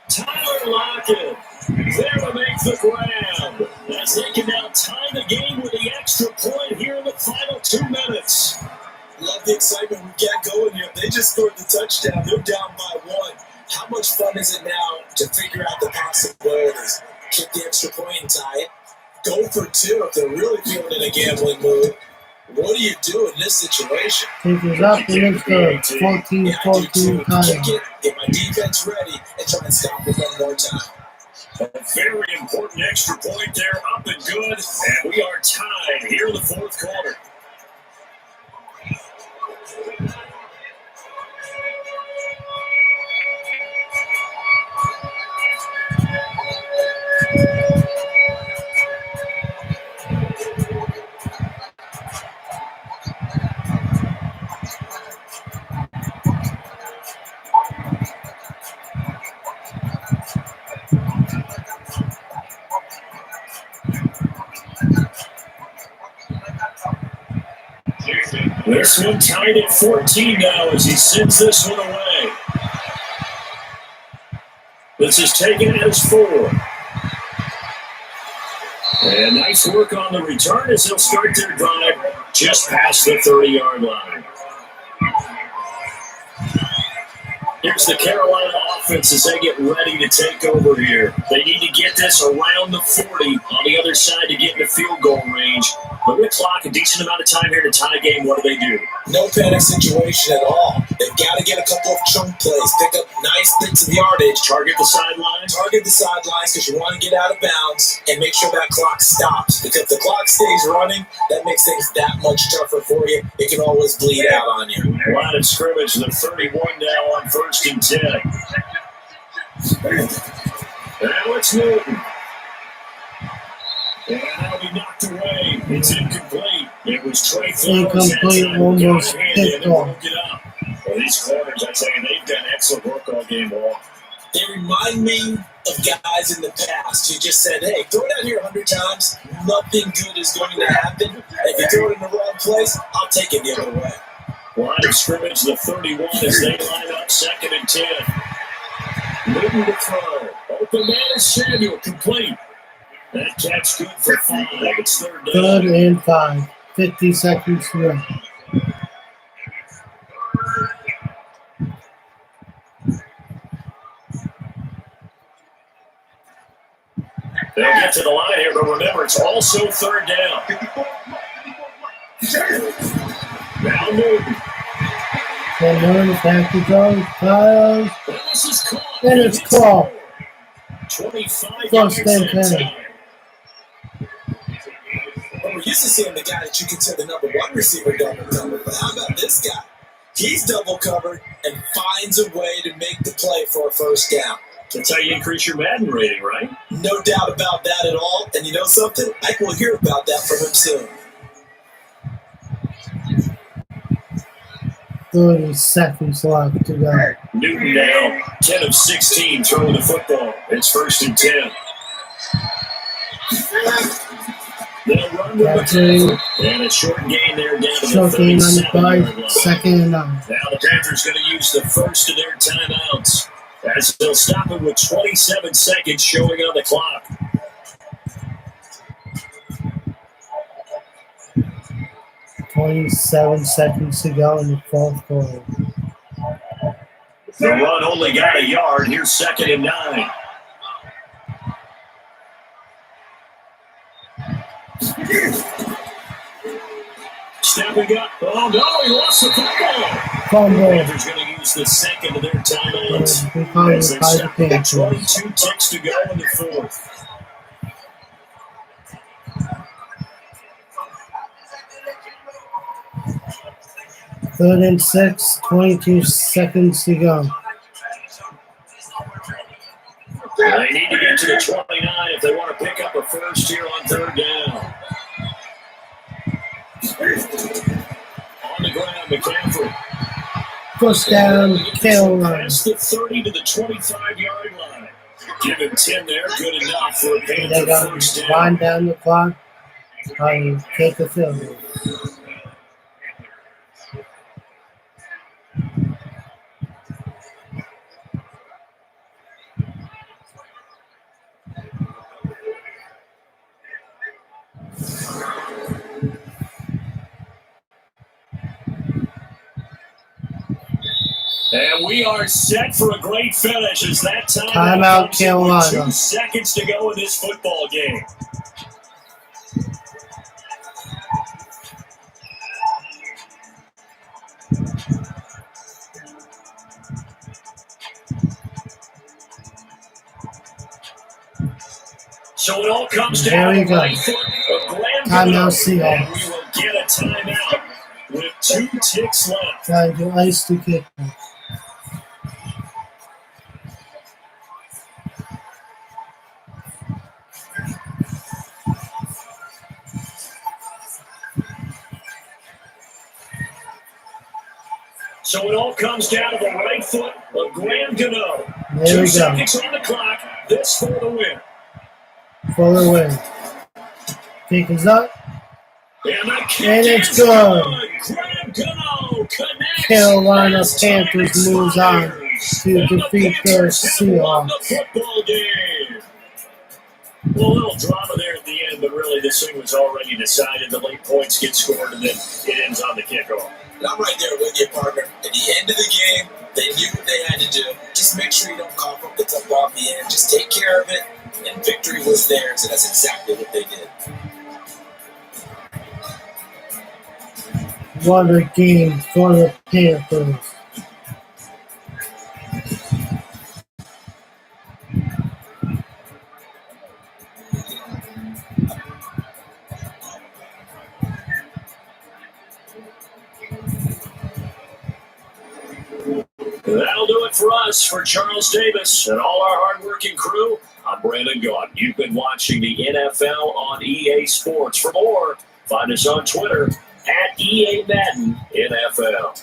Speaker 1: Tyler Lockett there to make the ground as they can now tie the game with the extra point here in the final 2 minutes.
Speaker 3: Love the excitement we got going here. They just scored the touchdown. They're down by 1. How much fun is it now to figure out the possibilities? Kick the extra point and tie it. Go for 2 if they're really feeling in a gambling mood. What do you do in this situation?
Speaker 2: Take it up and it's good. 14-14
Speaker 3: Yeah, I do too.
Speaker 2: time.
Speaker 3: Kick it, get my defense ready, and try and stop it one more time.
Speaker 1: A very important extra point there, up and good, and we are tied here in the 4th quarter. This one tied at 14 now as he sends this one away. This is taken as 4. And nice work on the return as they'll start their drive just past the 30-yard line. Here's the Carolina offense as they get ready to take over here. They need to get this around the 40 on the other side to get in the field goal range. But with clock, a decent amount of time here to tie a game, what do?
Speaker 3: No panic situation at all. They've got to get a couple of chunk plays, pick up nice bits of yardage.
Speaker 1: Target the sidelines.
Speaker 3: Target the sidelines because you want to get out of bounds and make sure that clock stops. Because if the clock stays running, that makes things that much tougher for you. It can always bleed out on you.
Speaker 1: Line of scrimmage, the 31 now on 1st and 10. Now it's Newton. And that'll be knocked away. It's incomplete. It was Trey Flowers.
Speaker 2: Incomplete, almost picked off.
Speaker 1: Broke it up. Well, these corners, I tell you, they've done excellent work all game long.
Speaker 3: They remind me of guys in the past who just said, hey, throw it out here 100 times. Nothing good is going to happen. And if you throw it in the wrong place, I'll take it the other way.
Speaker 1: Line of scrimmage, the 31 as they line up 2nd and 10. Newton to throw. Open man is Samuel, complete. That catch good for 5. It's 3rd down.
Speaker 2: 3rd and 5. 50 seconds to go.
Speaker 1: They'll get to the line here, but remember, it's also 3rd down. Now Newton.
Speaker 2: And Newton back to go. Fires.
Speaker 1: And this is caught.
Speaker 2: And it's caught.
Speaker 1: 25
Speaker 2: First
Speaker 1: yards
Speaker 2: and
Speaker 1: that
Speaker 2: 10.
Speaker 1: time.
Speaker 3: Well, we're used to seeing the guy that you consider the number 1 receiver double covered. But how about this guy? He's double covered and finds a way to make the play for a 1st down.
Speaker 1: That's how you increase your Madden rating, right?
Speaker 3: No doubt about that at all. And you know something? I will hear about that from him soon.
Speaker 2: 30 seconds left to go.
Speaker 1: Newton now, 10 of 16, throwing the football. It's 1st and 10. They'll run with McCaffrey. And a short gain there down to the
Speaker 2: Short game on the
Speaker 1: 37-yard
Speaker 2: 5.
Speaker 1: line.
Speaker 2: 2nd and 9.
Speaker 1: Now the Panthers going to use the first of their timeouts as they'll stop it with 27 seconds showing on the clock.
Speaker 2: $27 seconds to go in the 4th quarter.
Speaker 1: The run only got a yard. Here's 2nd and 9. Stepping up. Oh, no, he lost the football.
Speaker 2: Fumble.
Speaker 1: Panthers going to use the 2nd of their timeouts.
Speaker 2: We call it
Speaker 1: As they
Speaker 2: by the
Speaker 1: stop with
Speaker 2: Panthers.
Speaker 1: 22 ticks to go in the 4th.
Speaker 2: Third and 6, 22 seconds to go.
Speaker 1: They need to get to the 29 if they want to pick up a first here on 3rd down.
Speaker 3: On the ground, McCaffrey.
Speaker 2: First down, Carolina.
Speaker 3: Past the 30 to the 25-yard line. Give him 10 there, good enough for a
Speaker 2: They
Speaker 3: Panther
Speaker 2: got
Speaker 3: first
Speaker 2: to
Speaker 3: down.
Speaker 2: wind down the clock. Take the field goal.
Speaker 3: And we are set for a great finish as that
Speaker 2: Timeout,
Speaker 3: comes in with
Speaker 2: Carolina.
Speaker 3: 2 seconds to go in this football game. So it all comes down
Speaker 2: There we
Speaker 3: to
Speaker 2: go.
Speaker 3: right foot, a grand
Speaker 2: Timeout,
Speaker 3: penalty,
Speaker 2: Seahawks.
Speaker 3: and we will get a timeout with 2 ticks left.
Speaker 2: Trying to ice the kick.
Speaker 3: So it all comes down to the right foot of Graham Gano.
Speaker 2: There
Speaker 3: 2
Speaker 2: we go.
Speaker 3: seconds on the clock. This for the win.
Speaker 2: For the win. Kick is up.
Speaker 3: And the kick
Speaker 2: And it's
Speaker 3: is
Speaker 2: good.
Speaker 3: Graham Gano connects.
Speaker 2: Carolina
Speaker 3: As time
Speaker 2: Panthers moves on
Speaker 3: expires.
Speaker 2: to
Speaker 3: And the
Speaker 2: defeat the
Speaker 3: Panthers have won the
Speaker 2: Seahawks.
Speaker 3: football game. Well, a little drama there at the end, but really this thing was already decided. The late points get scored, and then it ends on the kickoff.
Speaker 4: And I'm right there with you, partner. At the end of the game, they knew what they had to do. Just make sure you don't cough up the tip off the end. Just take care of it, and victory was theirs, and that's exactly what they did.
Speaker 2: What a game for the Panthers.
Speaker 3: That'll do it for us. For Charles Davis and all our hardworking crew, I'm Brandon Gaunt. You've been watching the NFL on EA Sports. For more, find us on Twitter at EA Madden NFL.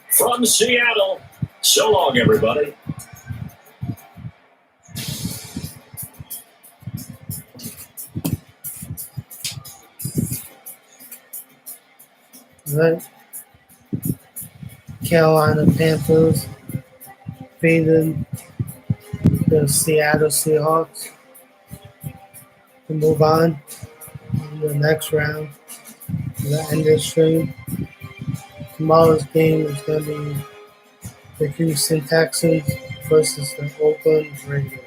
Speaker 3: From Seattle, so long, everybody.
Speaker 2: Right? Carolina Panthers beating the Seattle Seahawks to move on to the next round. The end of the stream. Tomorrow's game is going to be the Houston Texans versus the Oakland Raiders.